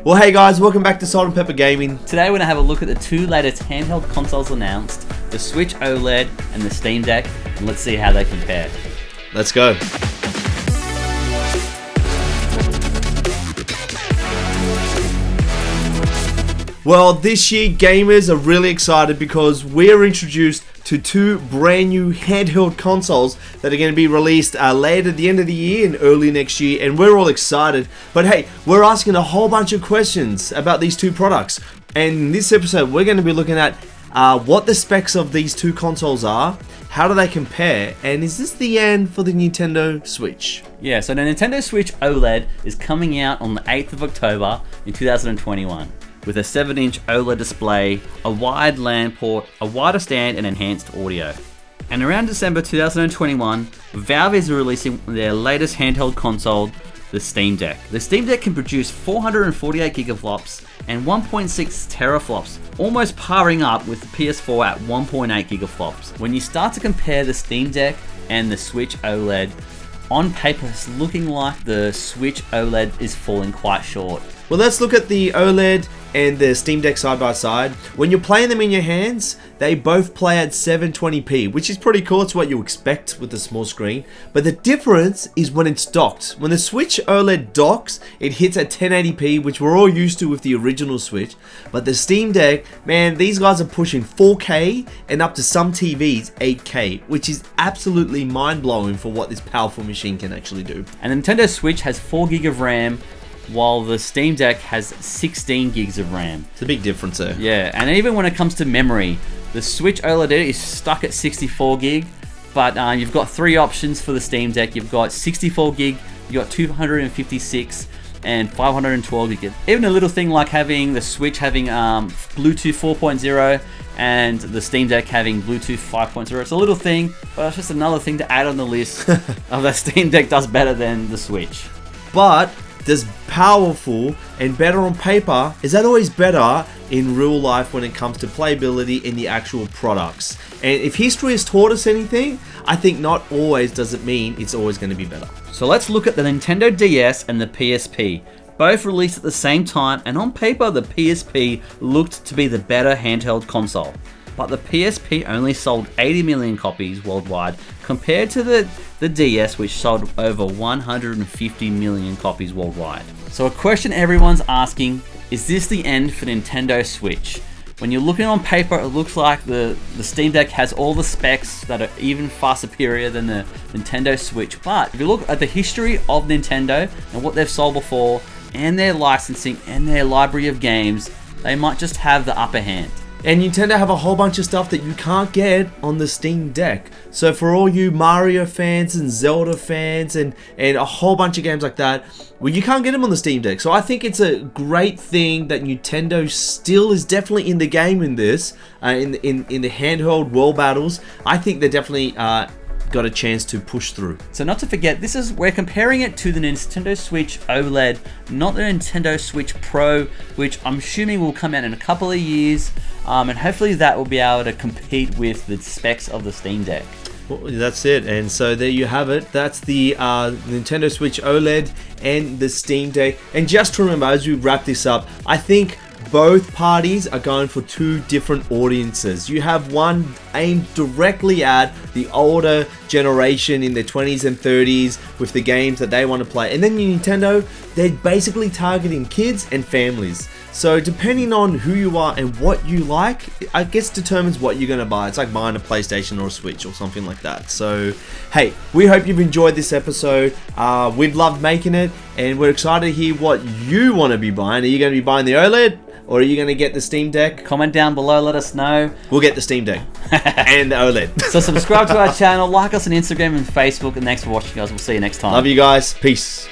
Well, hey guys, welcome back to Salt and Pepper Gaming. Today we're going to have a look at the two latest handheld consoles announced, the Switch OLED and the Steam Deck, and let's see how they compare. Let's go. Well, this year gamers are really excited because we're introduced to two brand new handheld consoles that are going to be released later at the end of the year and early next year, and we're all excited. But hey, we're asking a whole bunch of questions about these two products, and in this episode we're going to be looking at what the specs of these two consoles are, how do they compare, and is this the end for the Nintendo Switch? Yeah, so the Nintendo Switch OLED is coming out on the 8th of October in 2021. With a 7-inch OLED display, a wide LAN port, a wider stand and enhanced audio. And around December 2021, Valve is releasing their latest handheld console, the Steam Deck. The Steam Deck can produce 448 gigaflops and 1.6 teraflops, almost parring up with the PS4 at 1.8 gigaflops. When you start to compare the Steam Deck and the Switch OLED, on paper it's looking like the Switch OLED is falling quite short. Well, let's look at the OLED and the Steam Deck side by side. When you're playing them in your hands, they both play at 720p, which is pretty cool. It's what you expect with a small screen. But the difference is when it's docked. When the Switch OLED docks, it hits at 1080p, which we're all used to with the original Switch. But the Steam Deck, man, these guys are pushing 4K and up to some TVs 8K, which is absolutely mind-blowing for what this powerful machine can actually do. And the Nintendo Switch has 4 gig of RAM, while the Steam Deck has 16 gigs of RAM. It's a big difference there. Yeah, and even when it comes to memory, the Switch OLED is stuck at 64 gig, but you've got three options for the Steam Deck. You've got 64 gig, you've got 256, and 512 gig. Even a little thing like having the Switch having Bluetooth 4.0 and the Steam Deck having Bluetooth 5.0. It's a little thing, but it's just another thing to add on the list of the Steam Deck does better than the Switch. But does powerful and better on paper, is that always better in real life when it comes to playability in the actual products? And if history has taught us anything, I think not always does it mean it's always going to be better. So let's look at the Nintendo DS and the PSP. Both released at the same time, and on paper the PSP looked to be the better handheld console. But the PSP only sold 80 million copies worldwide compared to the DS, which sold over 150 million copies worldwide. So a question everyone's asking, is this the end for Nintendo Switch? When you're looking on paper, it looks like the Steam Deck has all the specs that are even far superior than the Nintendo Switch. But if you look at the history of Nintendo and what they've sold before, and their licensing and their library of games, they might just have the upper hand. And Nintendo have a whole bunch of stuff that you can't get on the Steam Deck. So for all you Mario fans and Zelda fans and a whole bunch of games like that, well, you can't get them on the Steam Deck. So I think it's a great thing that Nintendo still is definitely in the game in this, in the handheld world battles. I think they're definitely got a chance to push through. So not to forget, we're comparing it to the Nintendo Switch OLED, not the Nintendo Switch Pro, which I'm assuming will come out in a couple of years, and hopefully that will be able to compete with the specs of the Steam Deck. Well, that's it, and so there you have it. That's the Nintendo Switch OLED and the Steam Deck. And just remember, as we wrap this up, I think both parties are going for two different audiences. You have one aimed directly at the older generation in their 20s and 30s with the games that they want to play. And then Nintendo, they're basically targeting kids and families. So depending on who you are and what you like, I guess determines what you're going to buy. It's like buying a PlayStation or a Switch or something like that. So, hey, we hope you've enjoyed this episode. We've loved making it, and we're excited to hear what you want to be buying. Are you going to be buying the OLED? Or are you going to get the Steam Deck? Comment down below, let us know. We'll get the Steam Deck and the OLED. So subscribe to our channel, like us on Instagram and Facebook, and thanks for watching, guys. We'll see you next time. Love you guys. Peace.